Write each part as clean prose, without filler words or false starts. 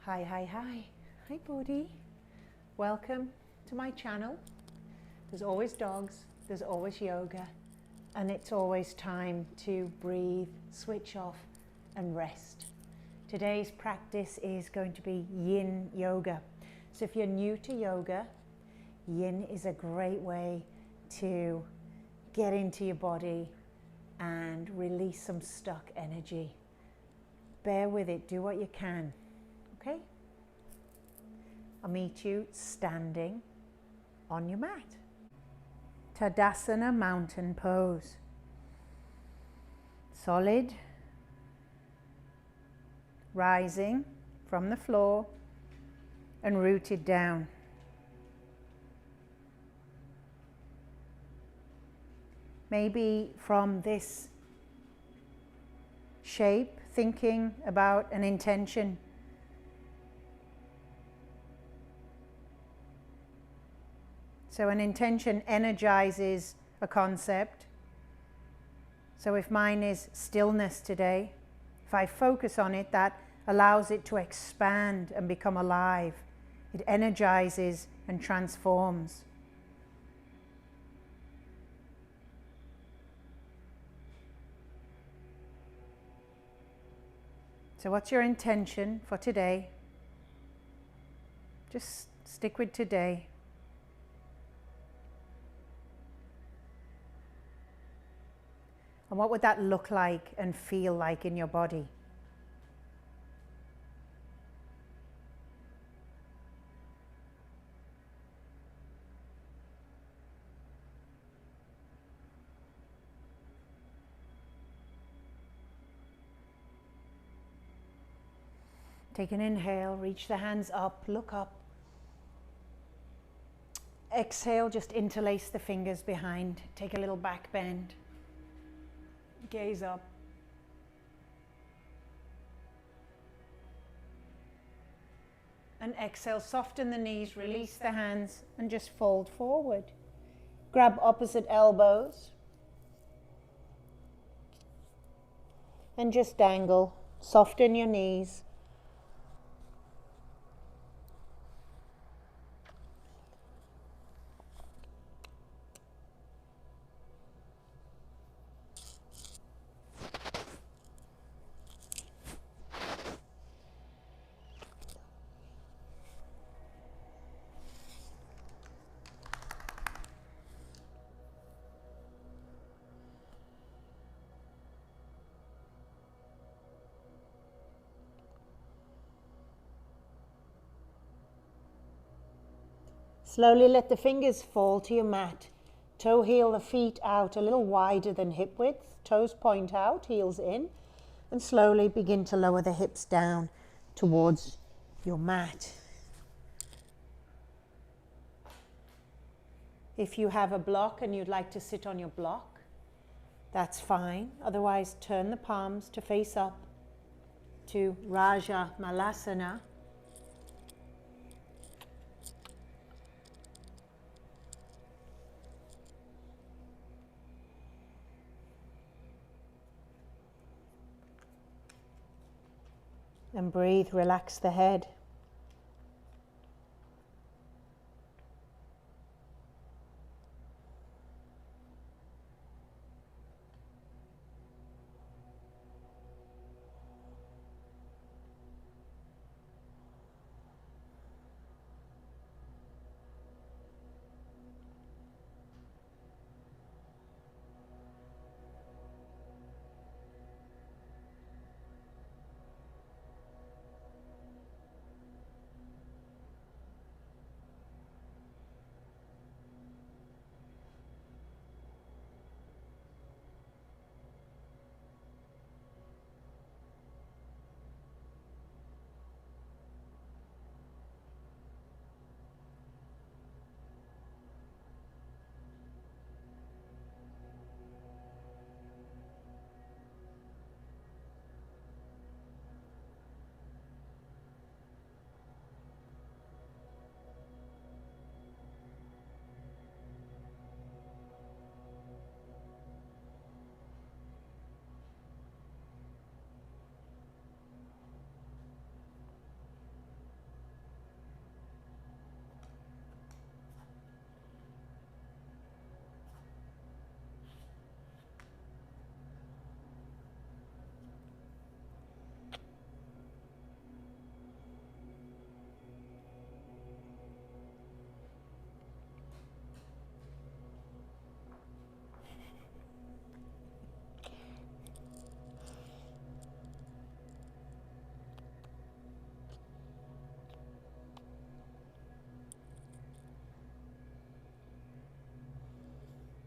Hi buddy. Welcome to my channel. There's always dogs, there's always yoga, and it's always time to breathe, switch off and rest. Today's practice is going to be yin yoga. So if you're new to yoga, yin is a great way to get into your body and release some stuck energy. Bear with it, do what you can. Okay? I'll meet you standing on your mat. Tadasana mountain pose. Solid, rising from the floor and rooted down. Maybe from this shape, thinking about an intention. So an intention energizes a concept. So if mine is stillness today, if I focus on it, that allows it to expand and become alive. It energizes and transforms. So what's your intention for today? Just stick with today. And what would that look like and feel like in your body? Take an inhale, reach the hands up, look up. Exhale, just interlace the fingers behind. Take a little back bend. Gaze up. And exhale, soften the knees, release the hands and just fold forward. Grab opposite elbows. And just dangle. Soften your knees. Slowly let the fingers fall to your mat. Toe heel the feet out a little wider than hip width. Toes point out, heels in. And slowly begin to lower the hips down towards your mat. If you have a block and you'd like to sit on your block, that's fine. Otherwise, turn the palms to face up to Raja Malasana. And breathe, relax the head.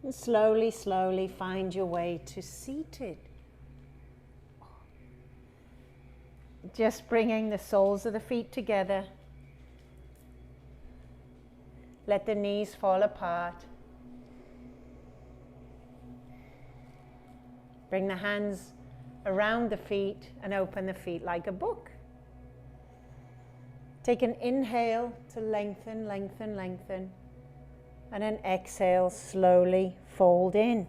And slowly, slowly find your way to seated. Just bringing the soles of the feet together. Let the knees fall apart. Bring the hands around the feet and open the feet like a book. Take an inhale to lengthen, lengthen, lengthen. And an exhale, slowly fold in.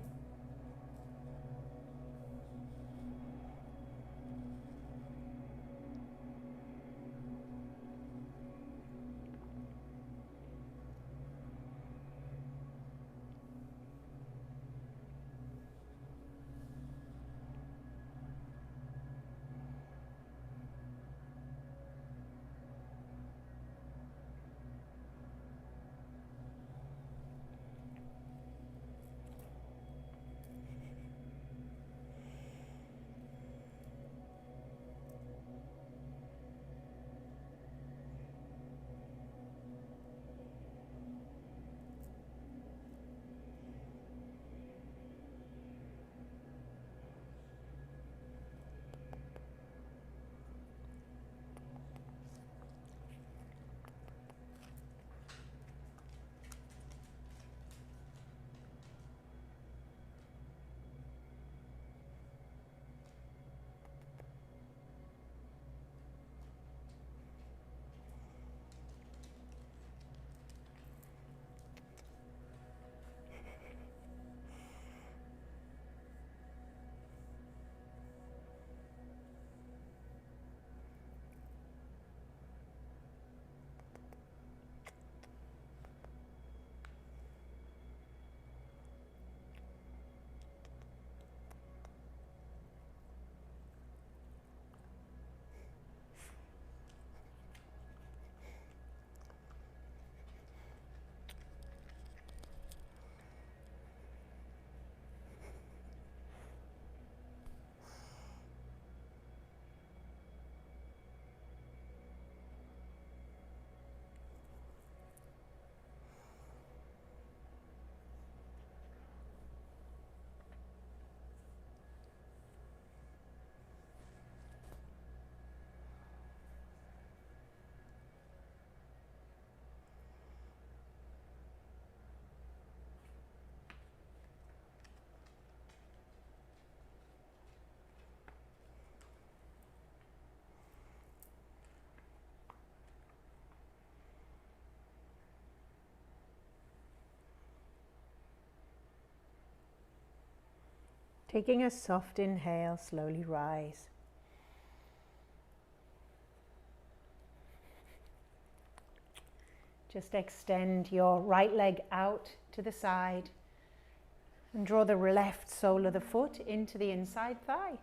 Taking a soft inhale, slowly rise. Just extend your right leg out to the side and draw the left sole of the foot into the inside thigh.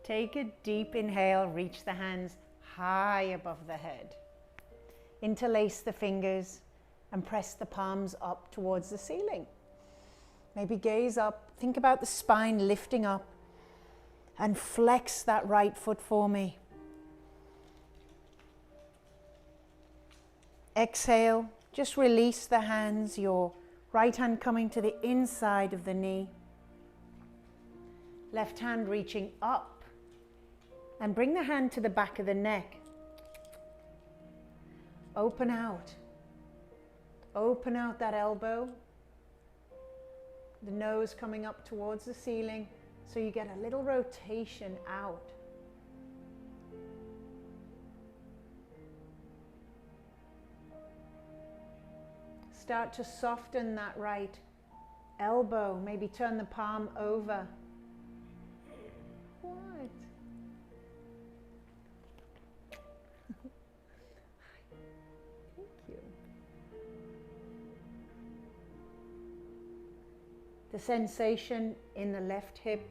Take a deep inhale, reach the hands high above the head. Interlace the fingers and press the palms up towards the ceiling. Maybe gaze up, think about the spine lifting up, and flex that right foot for me. Exhale, just release the hands, your right hand coming to the inside of the knee. Left hand reaching up, and bring the hand to the back of the neck. Open out. Open out that elbow. The nose coming up towards the ceiling, so you get a little rotation out. Start to soften that right elbow. Maybe turn the palm over. What? Thank you. The sensation in the left hip.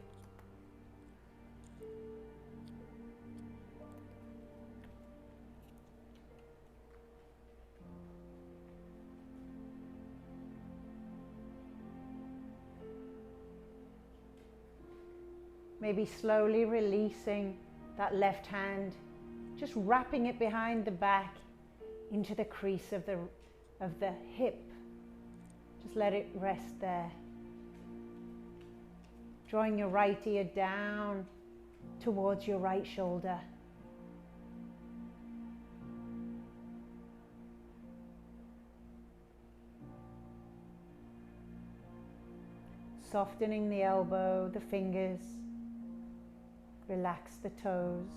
Maybe slowly releasing that left hand, just wrapping it behind the back into the crease of the hip. Just let it rest there. Drawing your right ear down towards your right shoulder. Softening the elbow, the fingers. Relax the toes.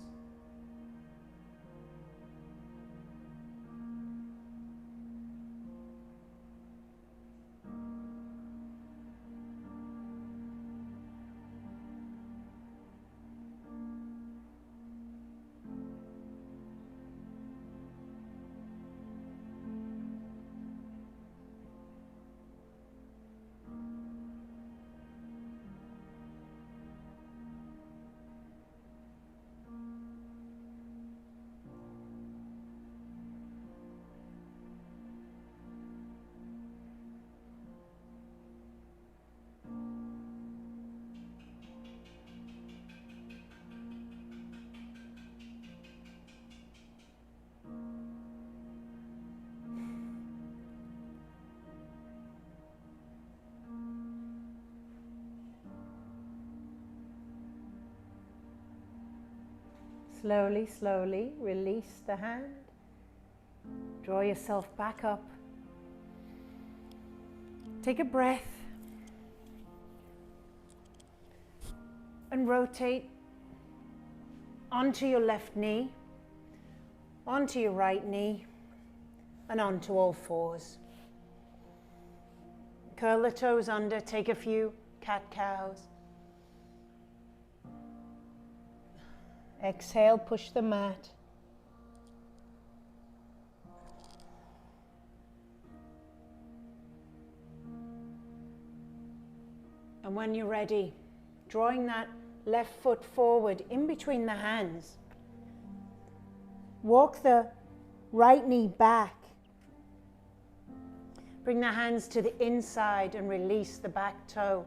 Slowly, slowly release the hand. Draw yourself back up. Take a breath. And rotate onto your left knee, onto your right knee, and onto all fours. Curl the toes under, take a few cat-cows. Exhale, push the mat. And when you're ready, drawing that left foot forward in between the hands. Walk the right knee back. Bring the hands to the inside and release the back toe.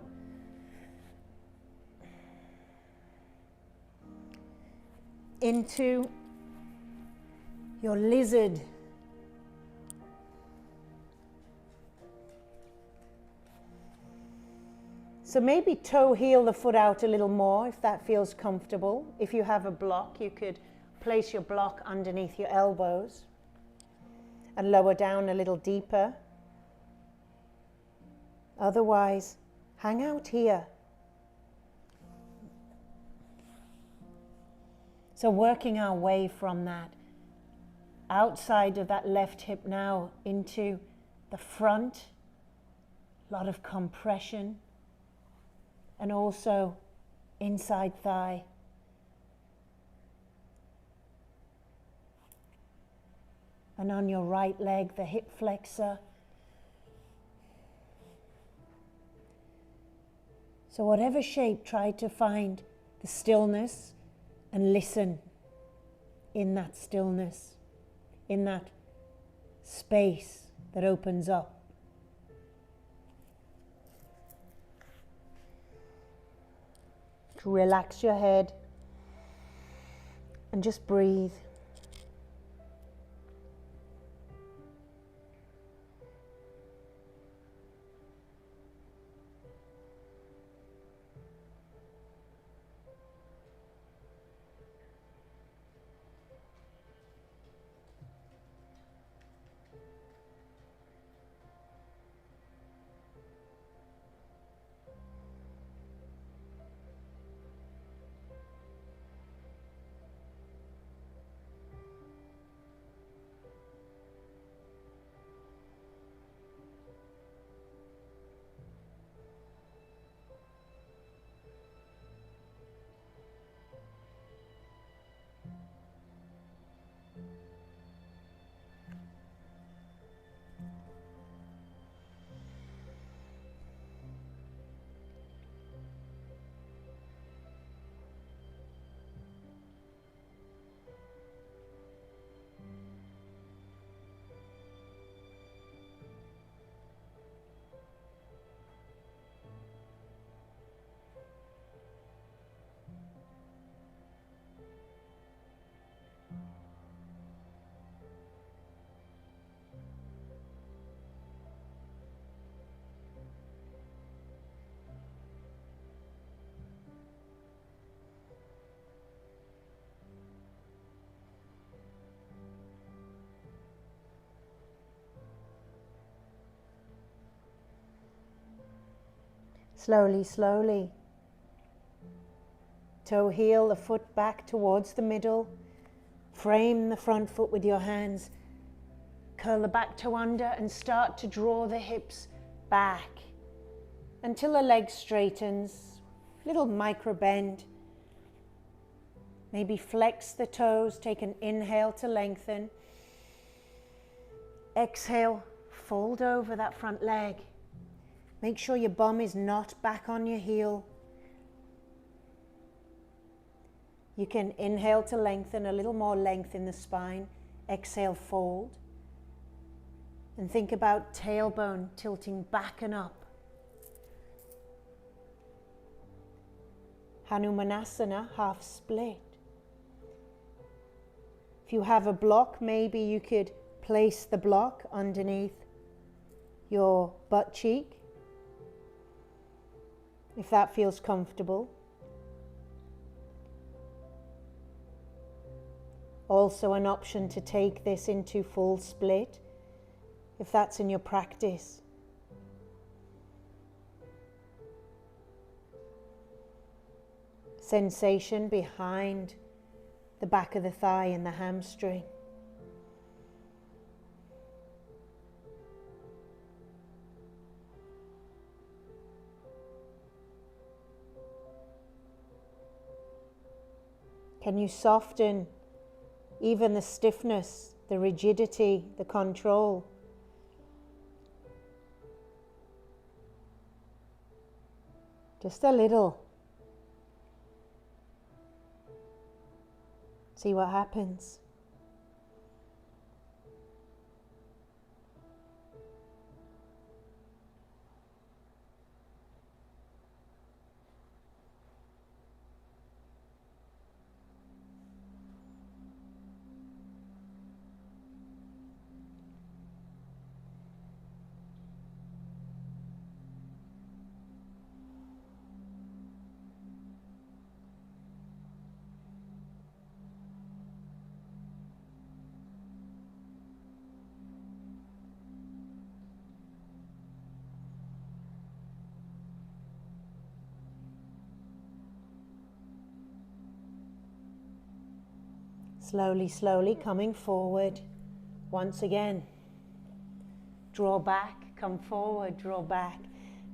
Into your lizard. So maybe toe heel the foot out a little more if that feels comfortable. If you have a block, you could place your block underneath your elbows and lower down a little deeper. Otherwise, hang out here. So working our way from that outside of that left hip now into the front, a lot of compression, and also inside thigh. And on your right leg, the hip flexor. So whatever shape, try to find the stillness and listen in that stillness, in that space that opens up. To relax your head and just breathe. Slowly, slowly. Toe heel the foot back towards the middle. Frame the front foot with your hands. Curl the back toe under and start to draw the hips back until the leg straightens. Little micro bend. Maybe flex the toes. Take an inhale to lengthen. Exhale, fold over that front leg. Make sure your bum is not back on your heel. You can inhale to lengthen, a little more length in the spine. Exhale, fold. And think about tailbone tilting back and up. Hanumanasana, half split. If you have a block, maybe you could place the block underneath your butt cheek, if that feels comfortable. Also an option to take this into full split, if that's in your practice. Sensation behind the back of the thigh and the hamstring. Can you soften even the stiffness, the rigidity, the control? Just a little. See what happens. Slowly, slowly coming forward. Once again, draw back, come forward, draw back.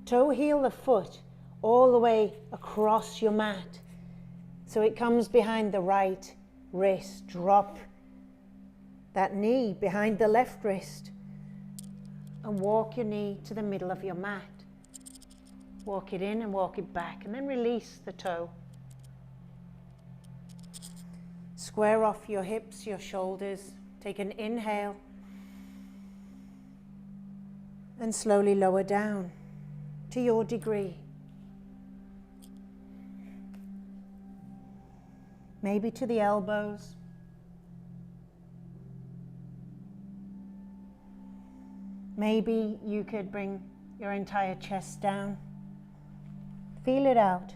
Toe heel the foot all the way across your mat. So it comes behind the right wrist. Drop that knee behind the left wrist and walk your knee to the middle of your mat. Walk it in and walk it back, and then release the toe. Square off your hips, your shoulders. Take an inhale and slowly lower down to your degree. Maybe to the elbows. Maybe you could bring your entire chest down. Feel it out.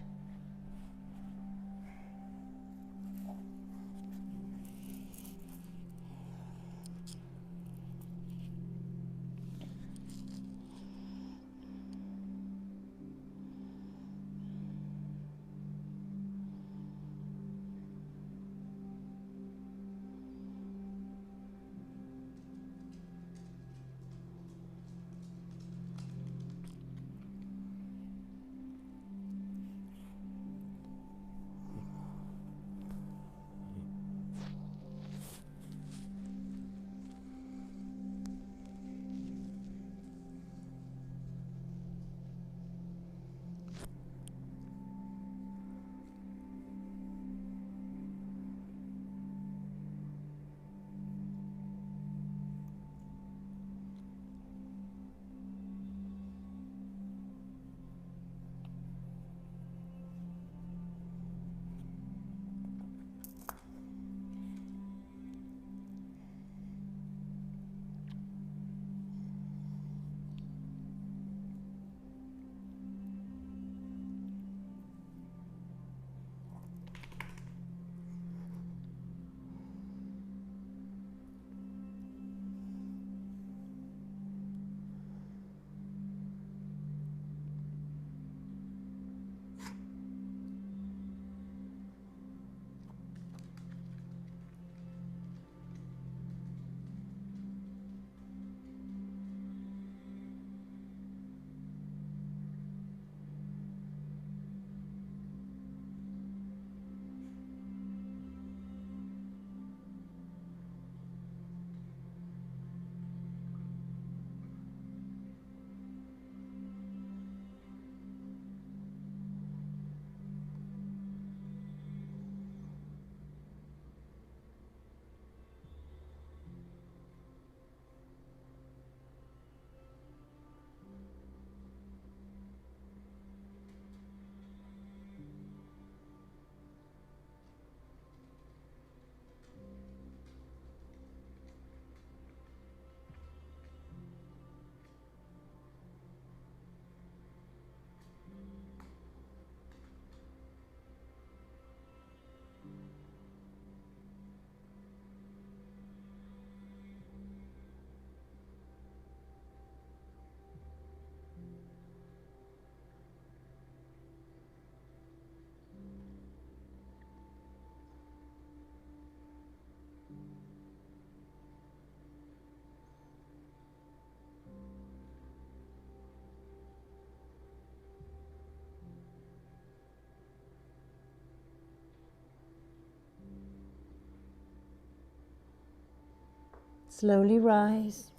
Slowly rise.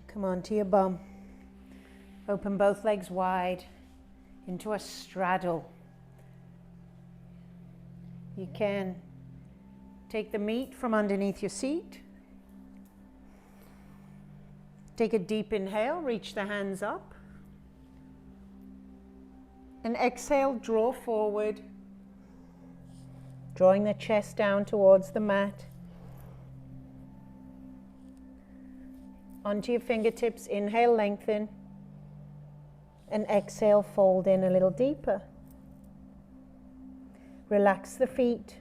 Come onto your bum. Open both legs wide into a straddle. You can take the meat from underneath your seat. Take a deep inhale, reach the hands up. And exhale, draw forward, drawing the chest down towards the mat. Onto your fingertips, inhale, lengthen. And exhale, fold in a little deeper. Relax the feet.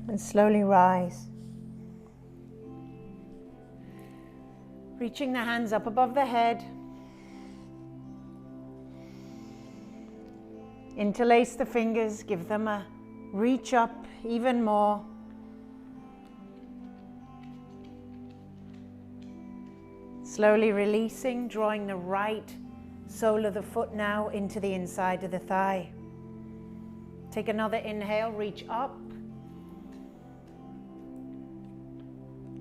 And slowly rise. Reaching the hands up above the head. Interlace the fingers, give them a reach up even more. Slowly releasing, drawing the right sole of the foot now into the inside of the thigh. Take another inhale, reach up.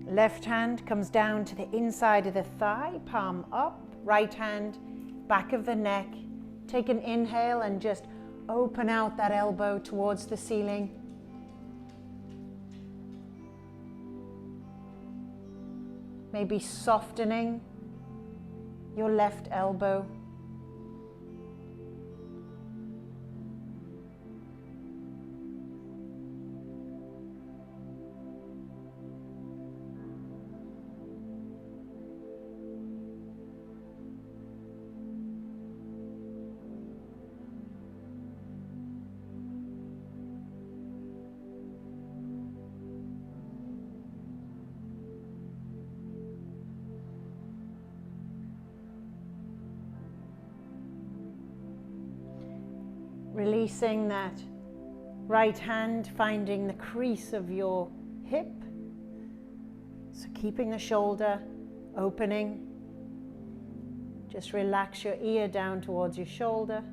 Left hand comes down to the inside of the thigh, palm up. Right hand, back of the neck. Take an inhale and just open out that elbow towards the ceiling. Maybe softening your left elbow. Releasing that right hand, finding the crease of your hip. So keeping the shoulder opening. Just relax your ear down towards your shoulder.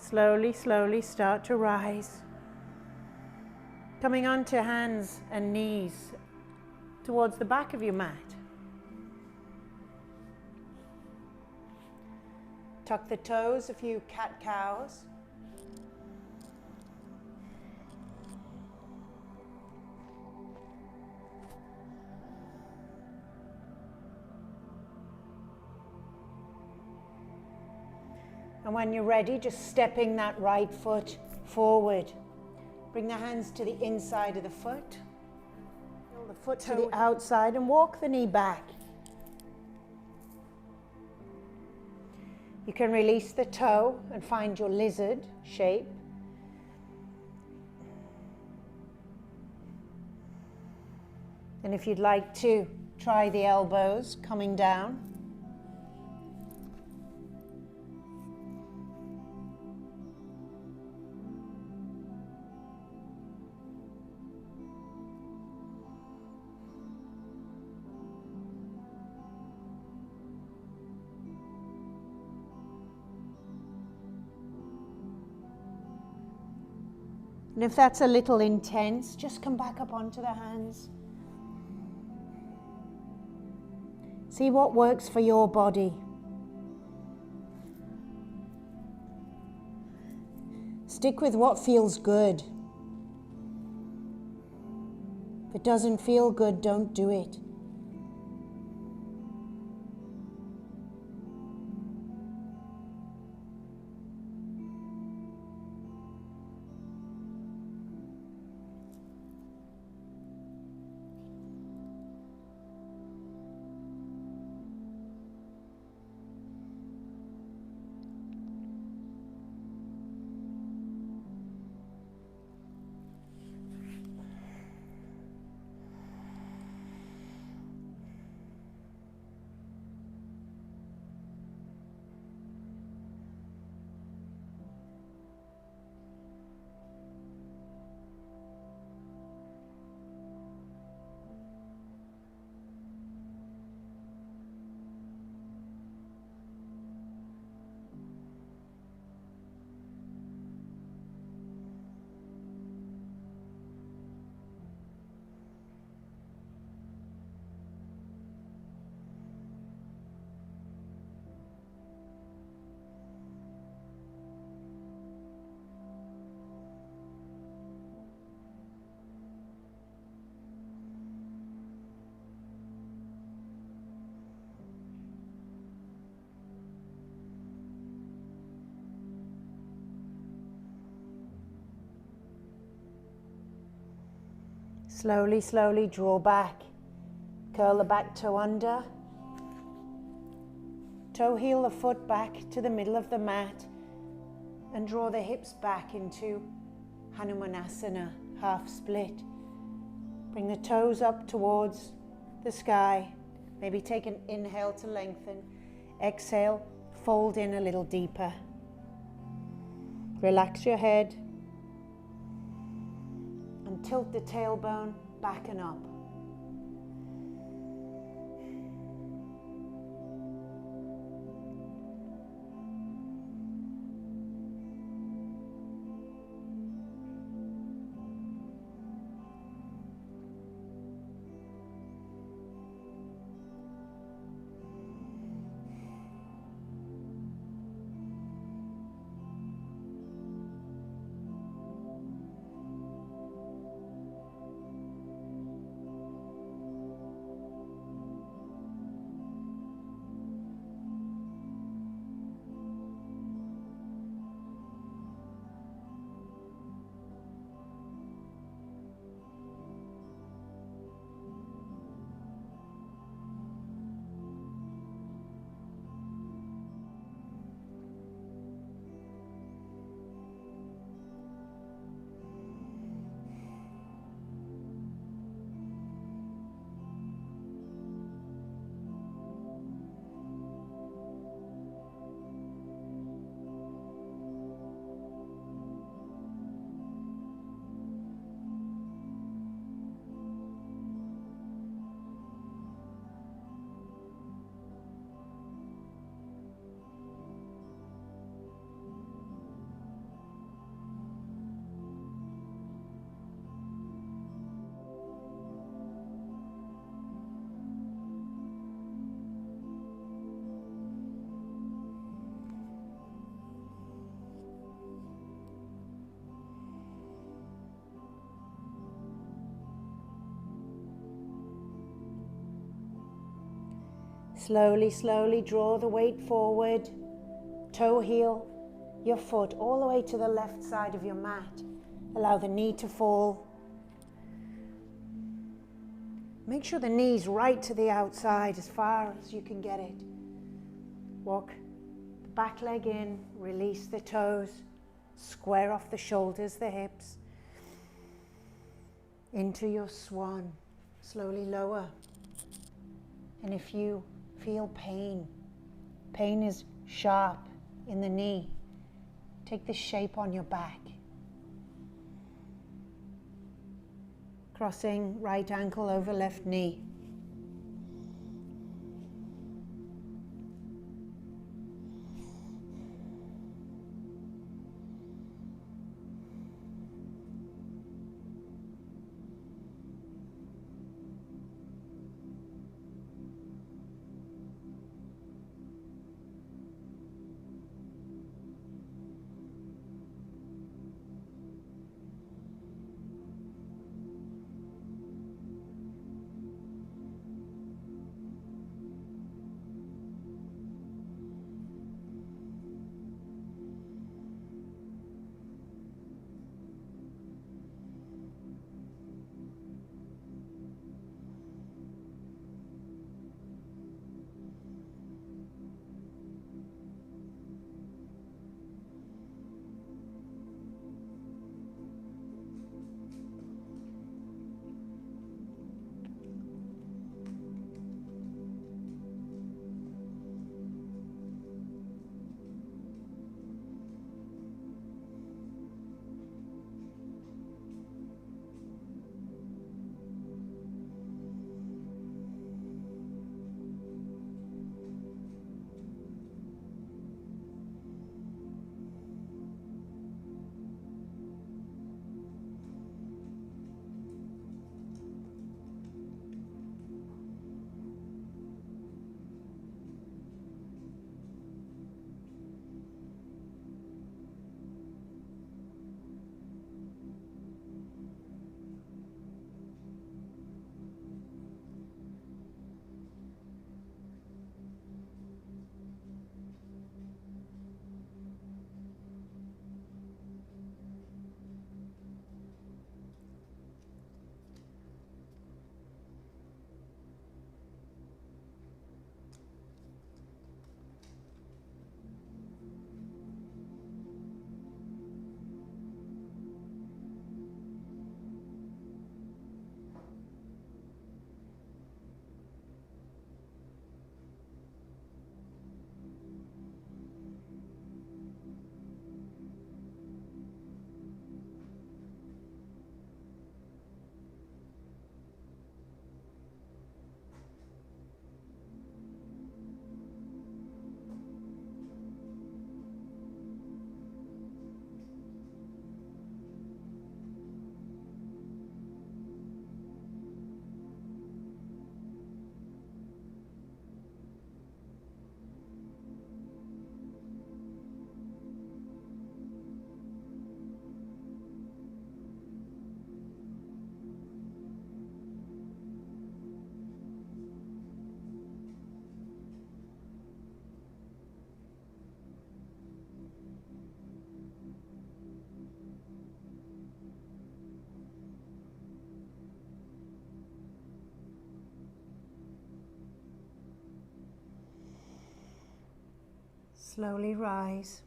Slowly, slowly start to rise. Coming onto hands and knees towards the back of your mat. Tuck the toes, a few cat-cows. And when you're ready, just stepping that right foot forward. Bring the hands to the inside of the foot. Pull the foot to the outside and walk the knee back. You can release the toe and find your lizard shape. And if you'd like to, try the elbows coming down. And if that's a little intense, just come back up onto the hands. See what works for your body. Stick with what feels good. If it doesn't feel good, don't do it. Slowly, slowly draw back. Curl the back toe under. Toe heel the foot back to the middle of the mat and draw the hips back into Malasana, half split. Bring the toes up towards the sky. Maybe take an inhale to lengthen. Exhale, fold in a little deeper. Relax your head. And tilt the tailbone back and up. Slowly, slowly draw the weight forward. Toe heel your foot all the way to the left side of your mat. Allow the knee to fall. Make sure the knee's right to the outside as far as you can get it. Walk the back leg in, release the toes, square off the shoulders, the hips. Into your swan. Slowly lower. And if you feel pain is sharp in the knee, take the shape on your back. Crossing right ankle over left knee. Slowly rise.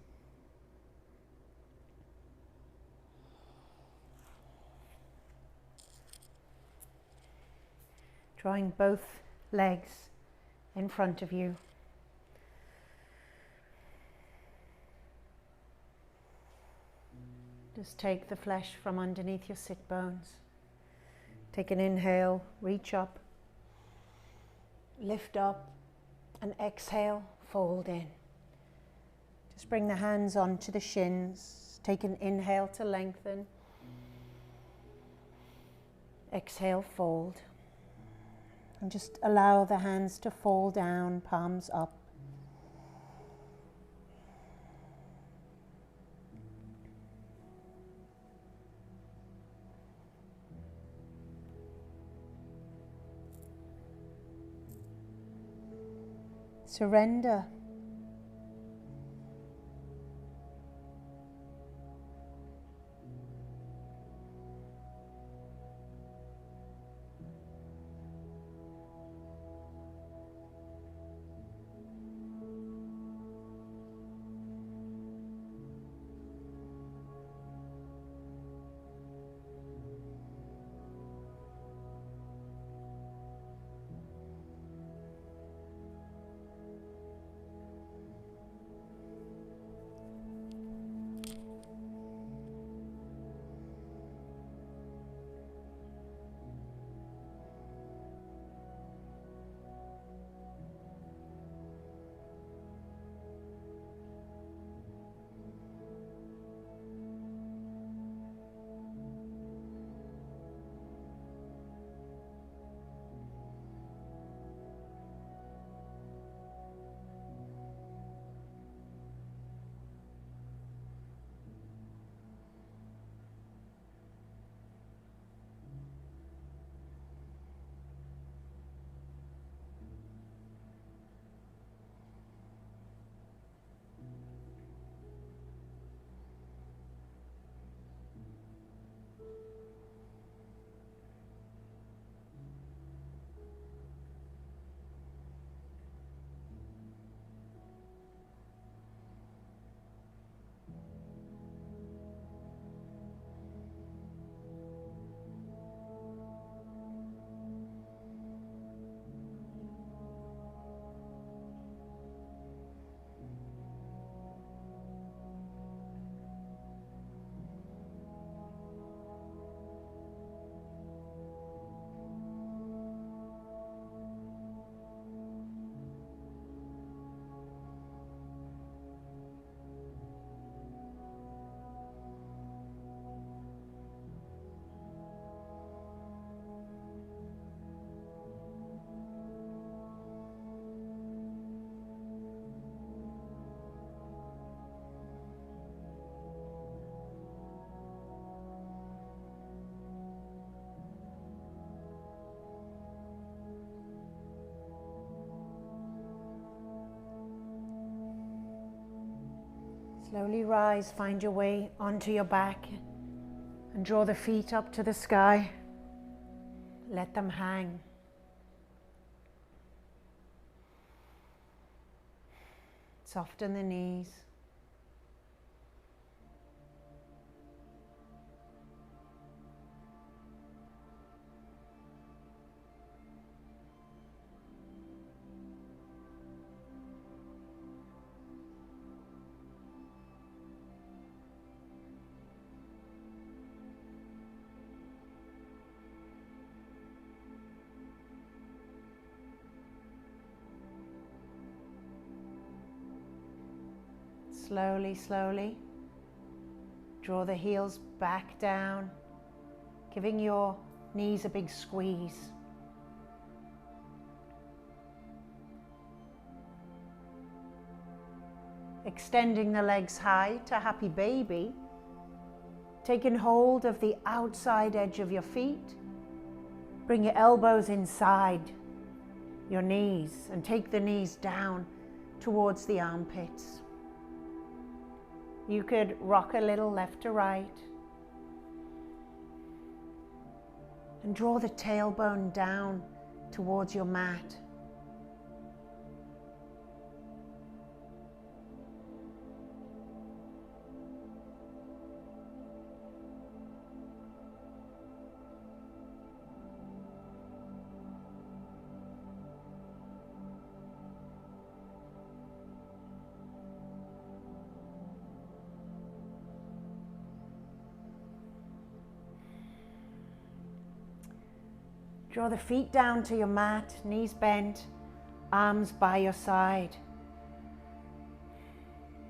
Drawing both legs in front of you. Just take the flesh from underneath your sit bones. Take an inhale, reach up, lift up, and exhale, fold in. Just bring the hands onto the shins. Take an inhale to lengthen. Exhale, fold. And just allow the hands to fall down, palms up. Surrender. Slowly rise, find your way onto your back and draw the feet up to the sky. Let them hang. Soften the knees. Slowly, slowly, draw the heels back down, giving your knees a big squeeze. Extending the legs high to happy baby, taking hold of the outside edge of your feet. Bring your elbows inside your knees and take the knees down towards the armpits. You could rock a little left to right and draw the tailbone down towards your mat. Draw the feet down to your mat, knees bent, arms by your side.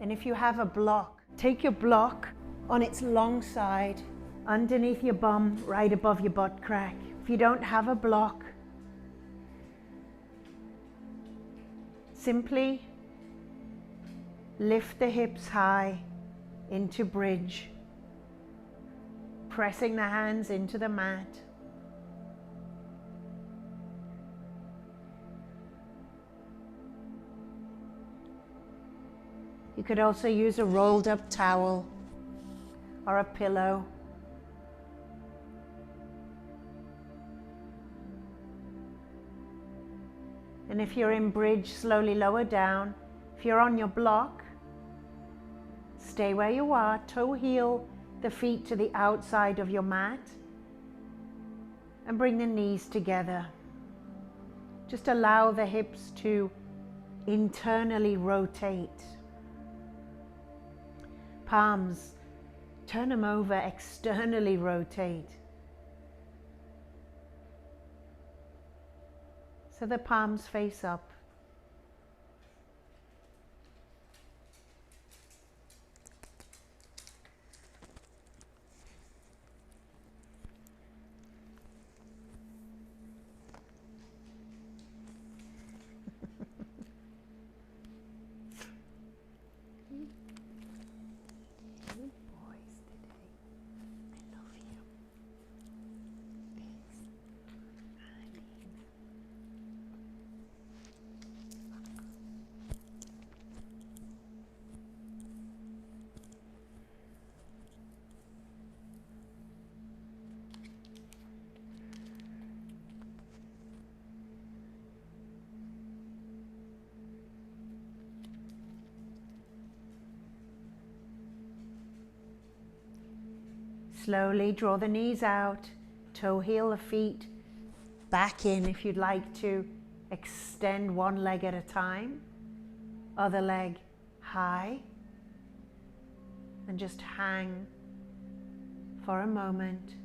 And if you have a block, take your block on its long side, underneath your bum, right above your butt crack. If you don't have a block, simply lift the hips high into bridge, pressing the hands into the mat. You could also use a rolled up towel or a pillow. And if you're in bridge, slowly lower down. If you're on your block, stay where you are, toe heel the feet to the outside of your mat and bring the knees together. Just allow the hips to internally rotate. Palms, turn them over, externally rotate. So the palms face up. Slowly draw the knees out, toe heel the feet back in if you'd like to extend one leg at a time. Other leg high. And just hang for a moment.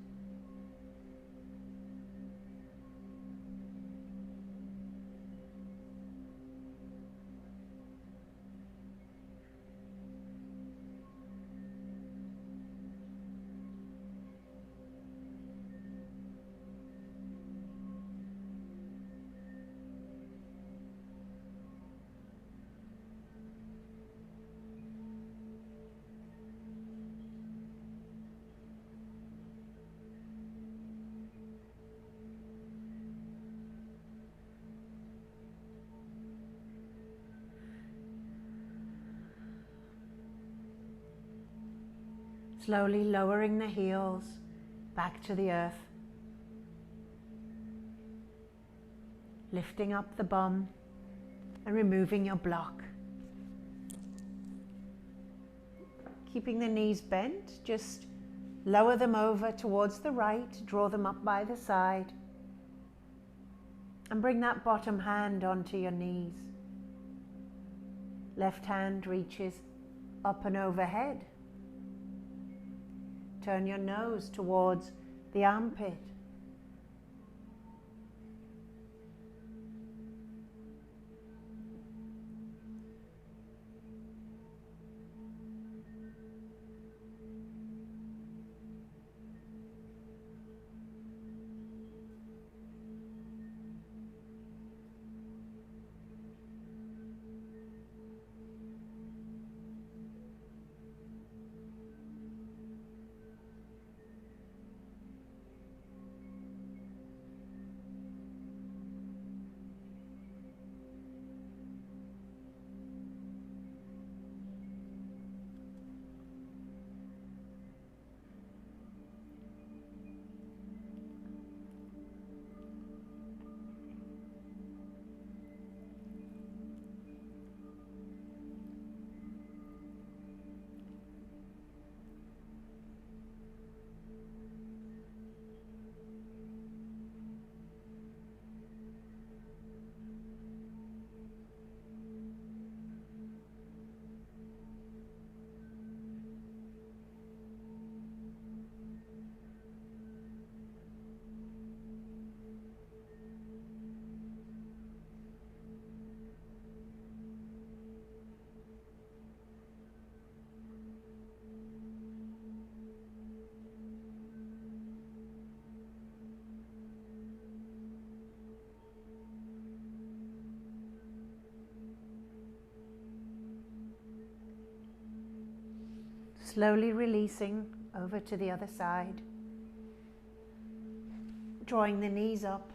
Slowly lowering the heels back to the earth. Lifting up the bum and removing your block. Keeping the knees bent, just lower them over towards the right, draw them up by the side, and bring that bottom hand onto your knees. Left hand reaches up and overhead. Turn your nose towards the armpit. Slowly releasing over to the other side. Drawing the knees up.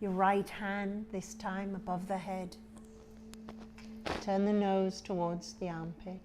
Your right hand this time above the head. Turn the nose towards the armpit.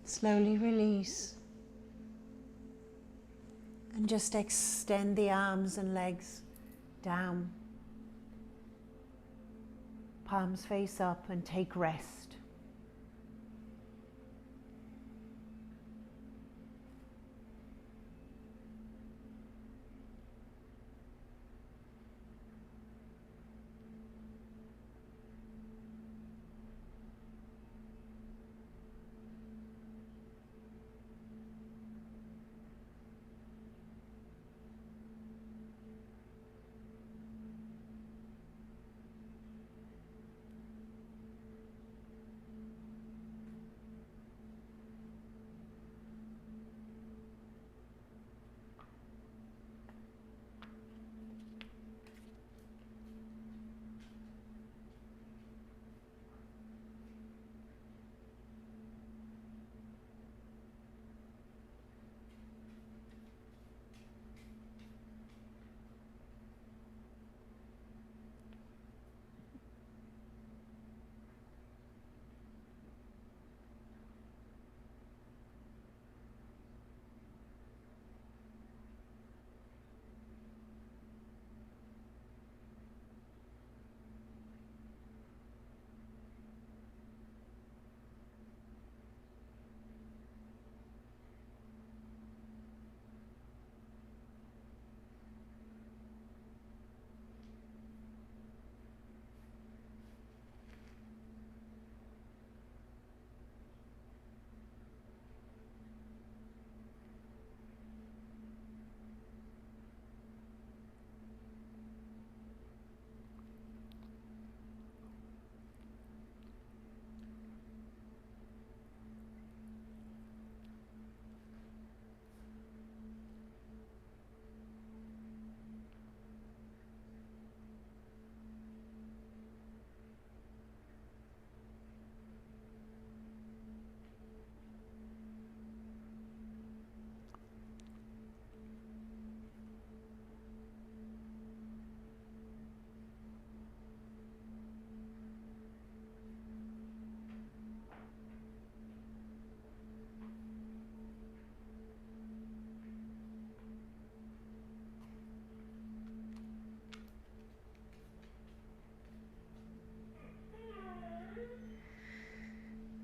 Slowly release and just extend the arms and legs down. Palms face up and take rest.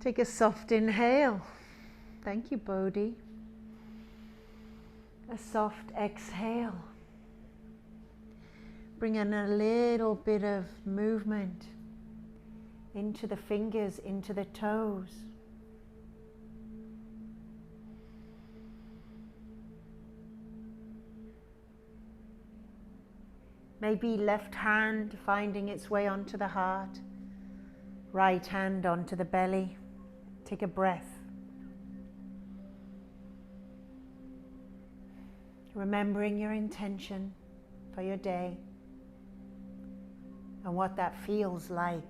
Take a soft inhale. Thank you, Bodhi. A soft exhale. Bring in a little bit of movement into the fingers, into the toes. Maybe left hand finding its way onto the heart, right hand onto the belly. Take a breath. Remembering your intention for your day and what that feels like.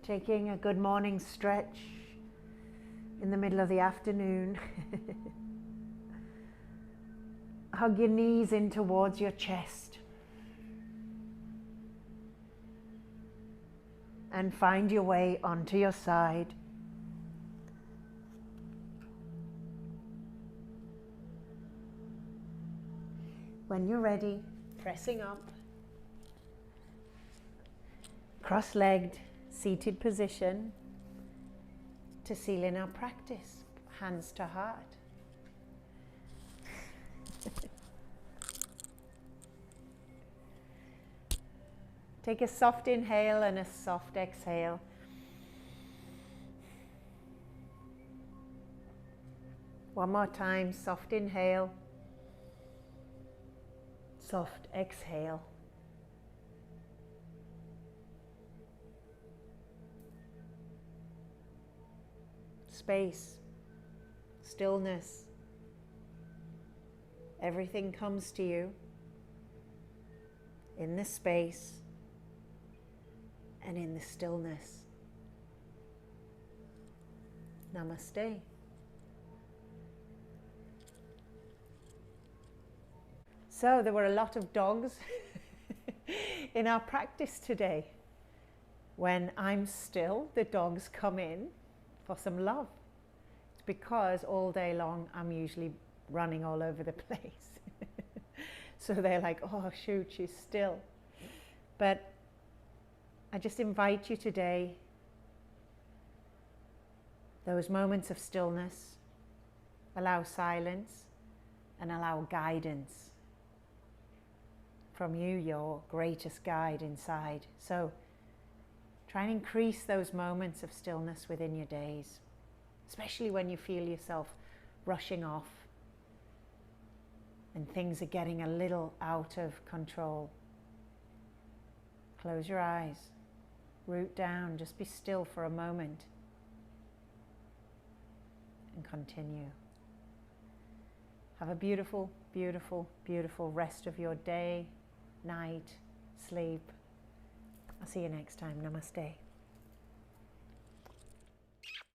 Taking a good morning stretch in the middle of the afternoon. Hug your knees in towards your chest. And find your way onto your side. When you're ready, pressing up. Cross-legged, seated position to seal in our practice. Hands to heart. Take a soft inhale and a soft exhale. One more time, soft inhale, soft exhale. Space, stillness. Everything comes to you in this space and in the stillness. Namaste. So there were a lot of dogs in our practice today. When I'm still, the dogs come in for some love. It's because all day long I'm usually running all over the place. So they're like, oh shoot, she's still. But I just invite you today, those moments of stillness, allow silence and allow guidance from you, your greatest guide inside. So try and increase those moments of stillness within your days, especially when you feel yourself rushing off and things are getting a little out of control. Close your eyes. Root down, just be still for a moment and continue. Have a beautiful, beautiful, beautiful rest of your day, night, sleep. I'll see you next time. Namaste.